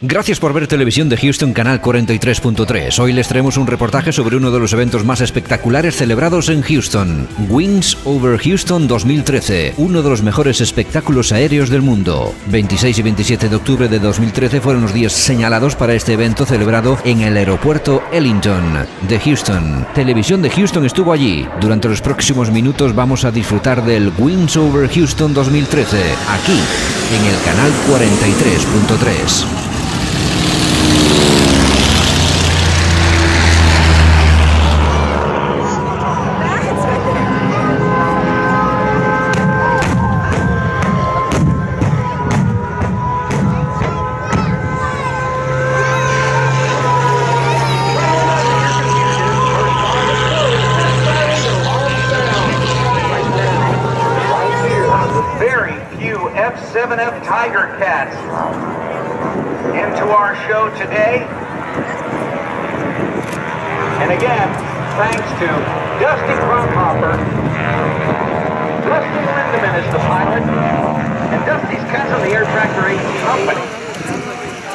Gracias por ver Televisión de Houston, canal 43.3. Hoy les traemos un reportaje sobre uno de los eventos más espectaculares celebrados en Houston. Wings over Houston 2013, uno de los mejores espectáculos aéreos del mundo. 26 y 27 de octubre de 2013 fueron los días señalados para este evento celebrado en el aeropuerto Ellington de Houston. Televisión de Houston estuvo allí. Durante los próximos minutos vamos a disfrutar del Wings over Houston 2013, aquí, en el canal 43.3. F7F Tiger Cats into our show today. And again, thanks to Dusty Crumhopper, Dusty Lindemann is the pilot, and Dusty's cousin, the Air Tractor 8 company,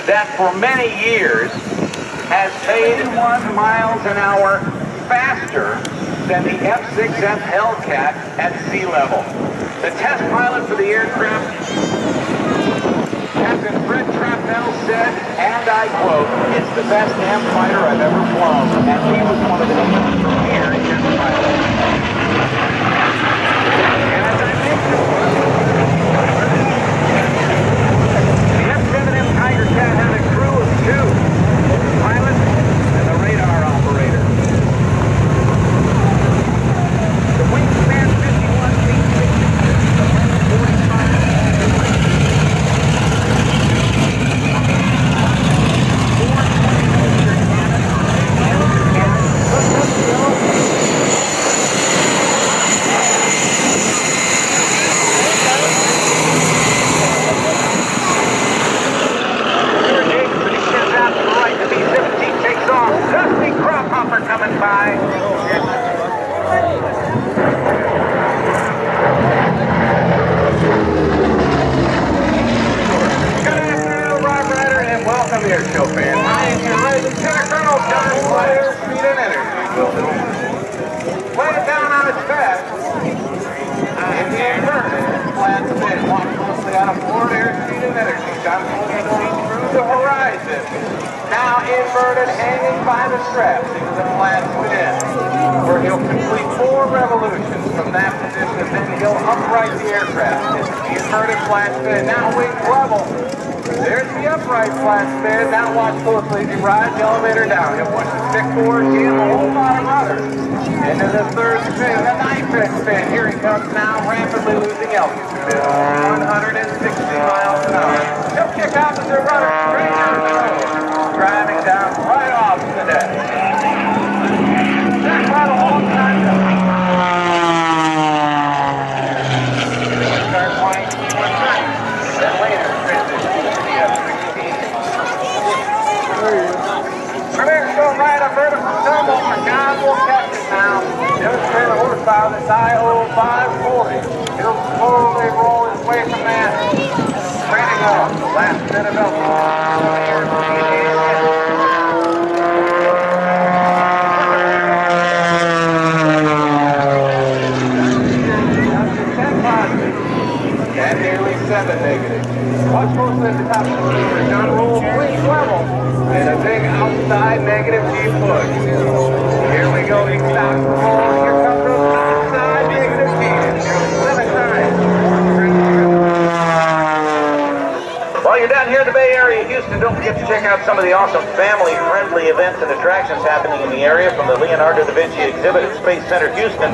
that for many years has made 1 miles an hour faster than the F6F Hellcat at sea level. The test pilot for the aircraft, Captain Fred Trappell, said, and I quote, "It's the best damn fighter I've ever flown." And he was one of the premier test pilots. And as I mentioned, the F7M Tiger Cat had a crew of 2, the pilot and the radar operator. The wingspan 51 feet. Coming by. Good afternoon, Rob Ryder, and welcome here, show fans. I am your Lieutenant Colonel John Flyer, Speed and Energy. Lay it down on its back. In the inverted, flat spin. Walk closely out of Florida Air Speed and Energy. John Flyer going through the horizon. Now inverted, hanging by the straps into the flat spin, where he'll complete 4 revolutions from that position, then he'll upright the aircraft. It's the inverted flat spin. Now wings level. There's the upright flat spin. Now watch closely as he rides the elevator down. He'll push the stick forward, jam a whole lot of rudder. Into the third spin, the nitrous spin. Here he comes now, rapidly losing altitude. 160 miles an hour. He'll kick opposite rudder straight down the road, driving down right off the deck. That's about a long time ago. Start flying one time. Then later transition to the F-16. Premier show right up vertical tumble. My guys will catch it now. Demonstrate the horsepower of this IO 540. He'll slowly roll his way from that. Training off the last bit of altitude. And nearly 7 negative. Watch closely at the top of the screen. John rolls wings level. And a big outside negative G push. Here we go. He stops the roll. Here comes the outside negative G. 7 times. While you're down here in the Bay Area, Houston, don't forget to check out some of the awesome family-friendly events and attractions happening in the area, from the Leonardo da Vinci exhibit at Space Center Houston.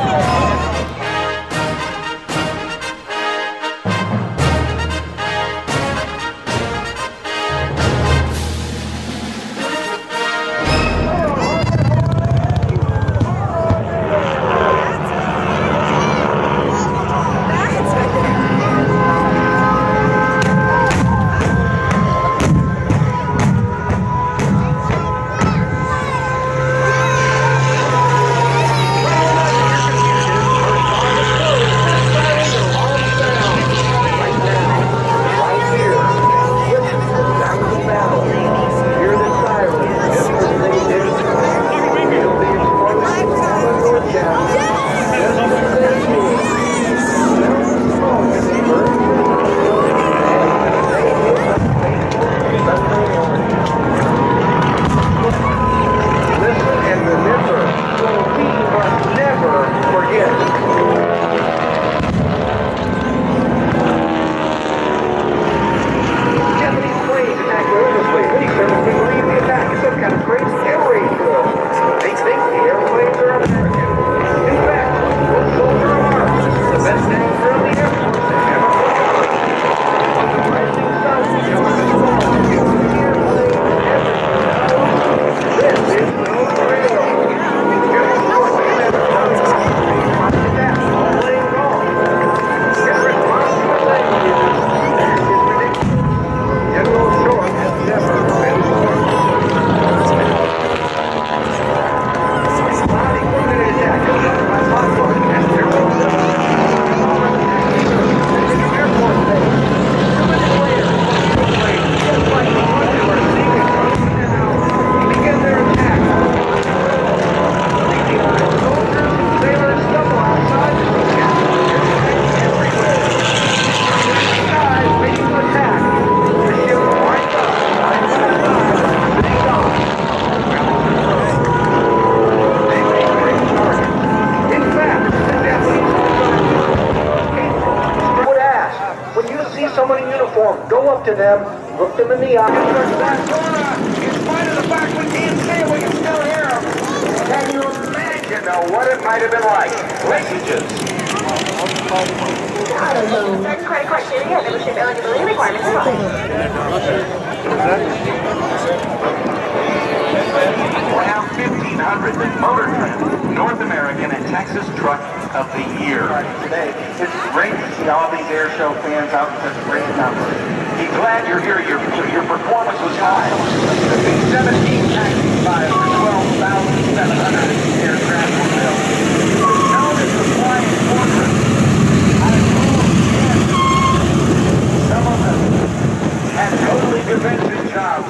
to them, looked them in the eye. In spite of the fact we can't see him, we can still hear him. Can you imagine, though, what it might have been like? Messages. Certain credit criteria and membership eligibility requirements apply. Now 1,500, the Motor Trend North American and Texas Truck of the Year. Today, it's great to see all these air show fans out in such great numbers. Be glad you're here. Your performance was high. The B-17 taxi flies for 12,700 aircraft were built. Known as the Flying Fortress. Some of them had totally defensive jobs.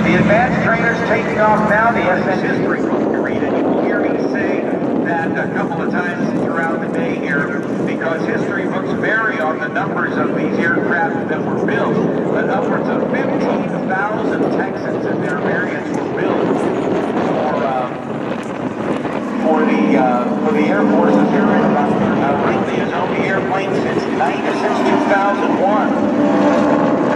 The advanced trainers taking off now, the SS history book to read, and you will hear me say that a couple of times throughout the day here, because history books vary on the numbers of these aircraft that were built, but upwards of 15,000 Texans and their variants were built for the Air Forces here in Wrigley has owned the airplane since 2001.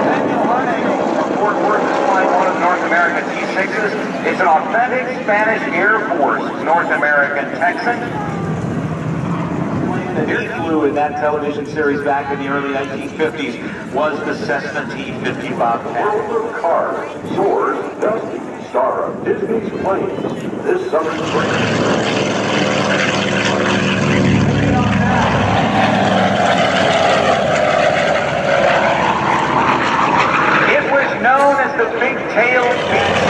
Daniel Harnagle from Fort Worth is flying one of North American T-6s. It's an authentic Spanish Air Force North American Texan. That he flew in that television series back in the early 1950s was the Cessna T-50 Bobcat. World of Cars, yours, Dusty, star of Disney's Planes, this summer spring. It was known as the Big-tailed Beast.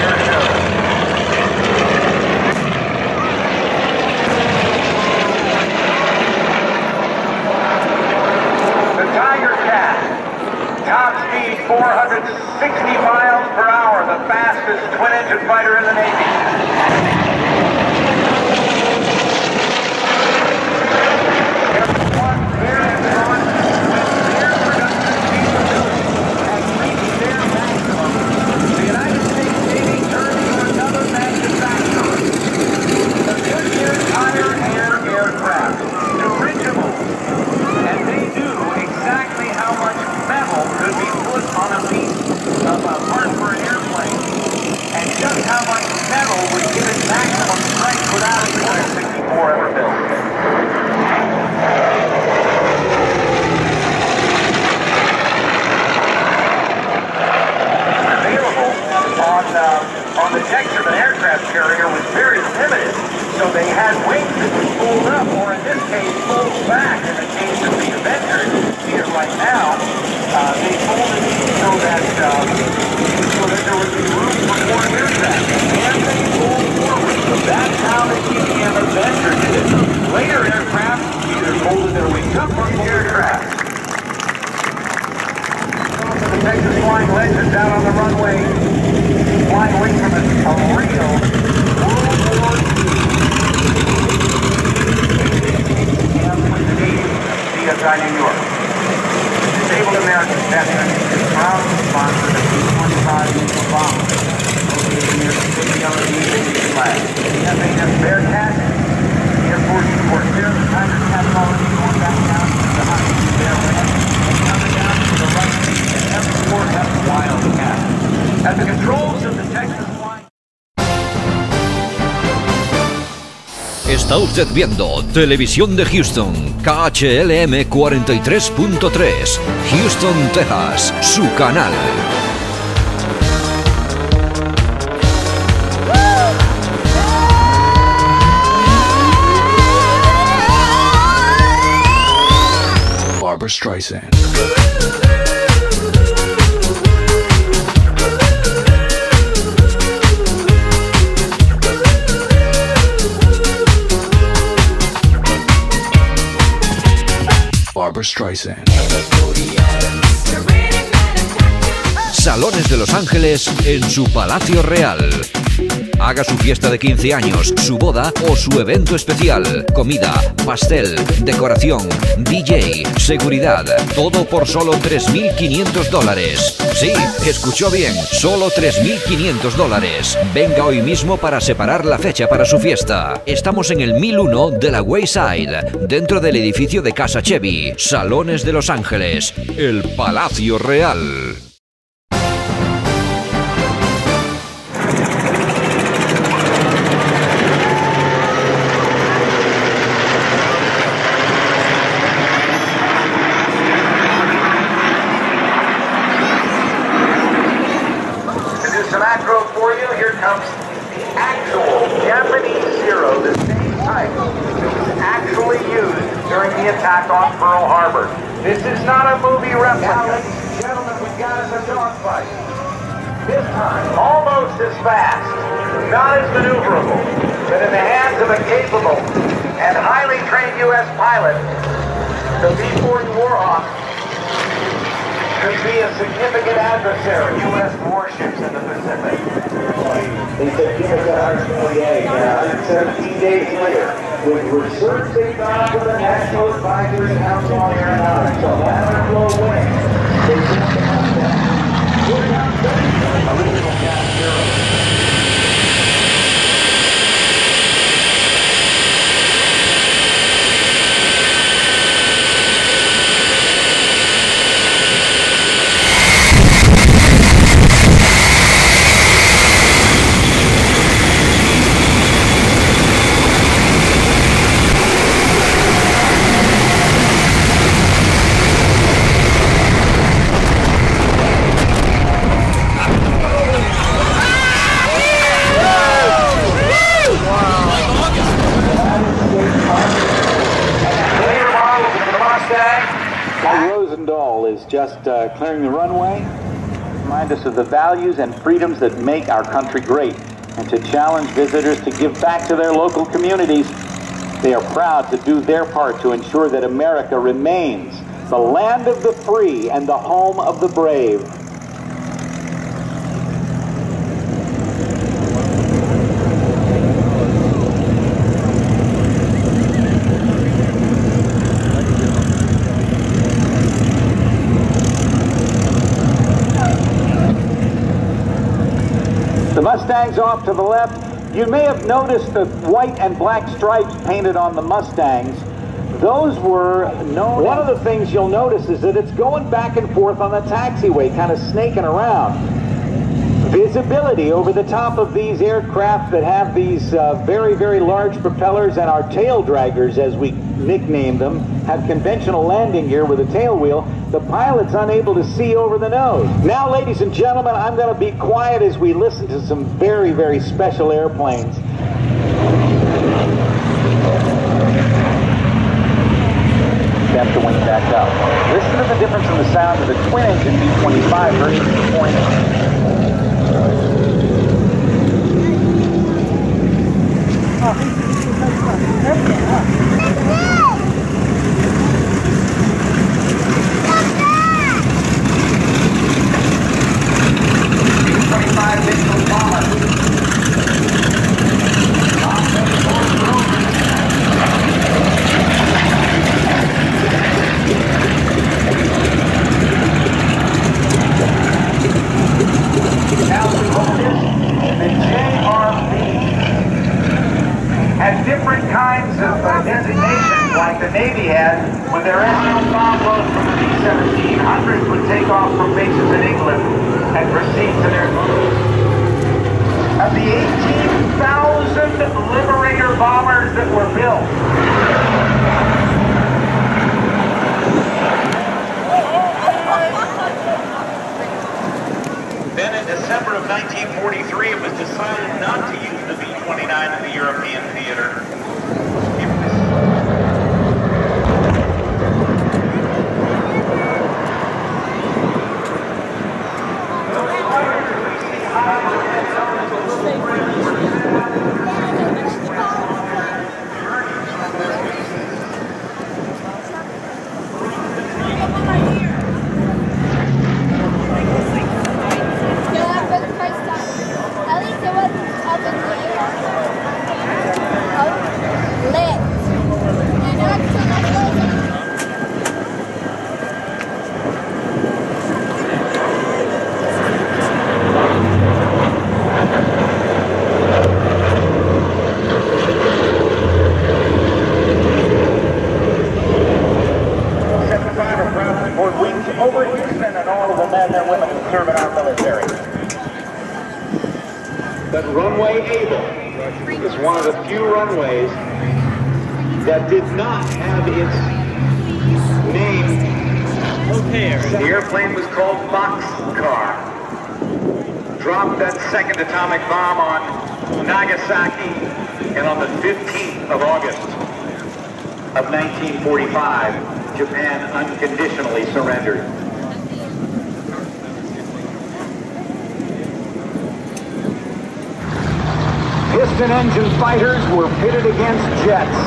The Tiger Cat, top speed 460 miles per hour, the fastest twin-engine fighter in the Navy. Está usted viendo Televisión de Houston, KHLM 43.3, Houston, Texas, su canal. Barbra Streisand. Barbra Streisand. Salones de Los Ángeles en su Palacio Real. Haga su fiesta de 15 años, su boda o su evento especial. Comida, pastel, decoración, DJ, seguridad. Todo por solo $3.500. Sí, escuchó bien, solo $3.500. Venga hoy mismo para separar la fecha para su fiesta. Estamos en el 1001 de la Wayside, dentro del edificio de Casa Chevy, Salones de Los Ángeles, el Palacio Real. For you, here comes the actual Japanese Zero, the same type that was actually used during the attack on Pearl Harbor. This is not a movie replica. Now, ladies and gentlemen, we've got us a dogfight. This time, almost as fast, not as maneuverable, but in the hands of a capable and highly trained U.S. pilot, the B-40 Warhawk could be a significant adversary. U.S. warships in the Pacific. They said give us 128, 117 days later, with research they found from the National Advisory Council on Aeronautics, so lateral flow wings, they sent the Mustang. Original Cat Zero. Just clearing the runway, remind us of the values and freedoms that make our country great, and to challenge visitors to give back to their local communities. They are proud to do their part to ensure that America remains the land of the free and the home of the brave. The Mustang's off to the left. You may have noticed the white and black stripes painted on the Mustangs. Those were known. One of the things you'll notice is that it's going back and forth on the taxiway, kind of snaking around. Visibility over the top of these aircraft that have these very, very large propellers, and our tail draggers, as we nickname them, have conventional landing gear with a tail wheel. The pilot's unable to see over the nose. Now, ladies and gentlemen, I'm going to be quiet as we listen to some very, very special airplanes. Step the wing back up. Listen to the difference in the sound of the twin-engine B-25 versus the like the Navy had when their SL bomb loads from the B-1700s would take off from bases in England and proceed to their of the 18,000 Liberator bombers that were built. Then in December of 1943, it was decided not to use the B-29 in the European theater. serve in our military. But runway Able is one of the few runways that did not have its name. The airplane was called Boxcar. Dropped that second atomic bomb on Nagasaki, and on the 15th of August of 1945, Japan unconditionally surrendered. Piston engine fighters were pitted against jets.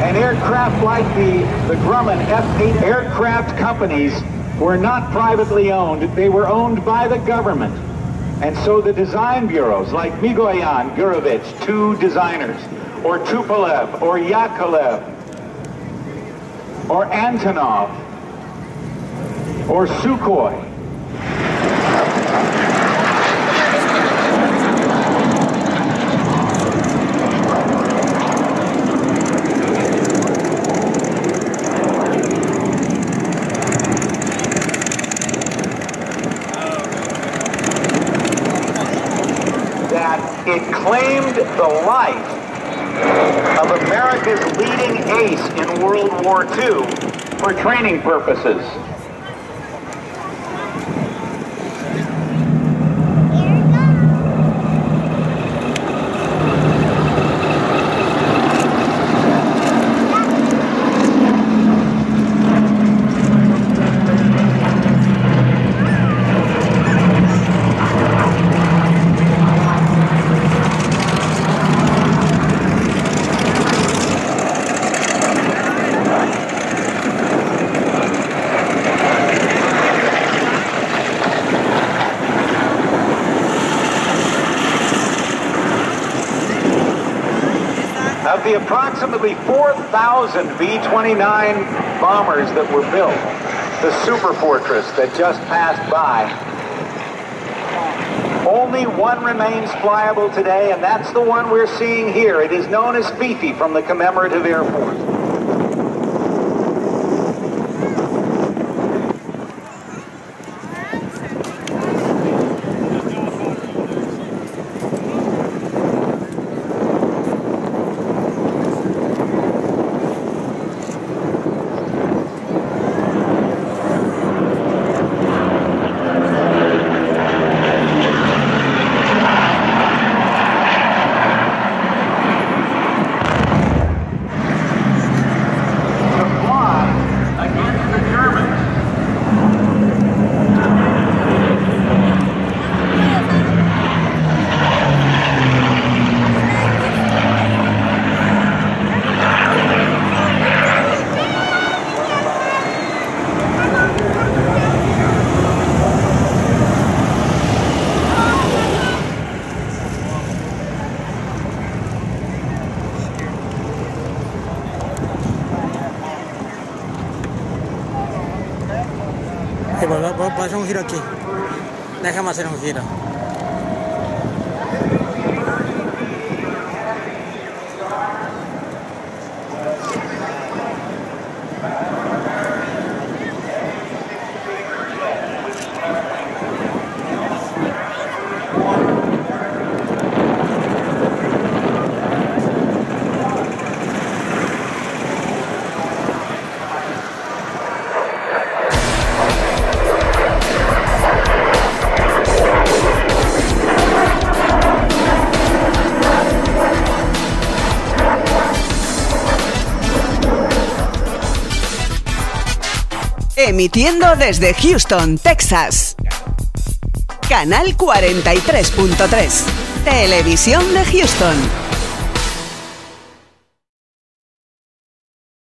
And aircraft like the Grumman F-8 aircraft companies were not privately owned. They were owned by the government. And so the design bureaus like Migoyan, Gurevich, two designers, or Tupolev, or Yakovlev, or Antonov, or Sukhoi. That it claimed the life of America's leading ace in World War II for training purposes. Of the approximately 4,000 B-29 bombers that were built, the Super Fortress that just passed by, only one remains flyable today, and that's the one we're seeing here. It is known as Fifi from the Commemorative Air Force. Voy a hacer un giro aquí. Déjame hacer un giro. Emitiendo desde Houston, Texas. Canal 43.3. Televisión de Houston.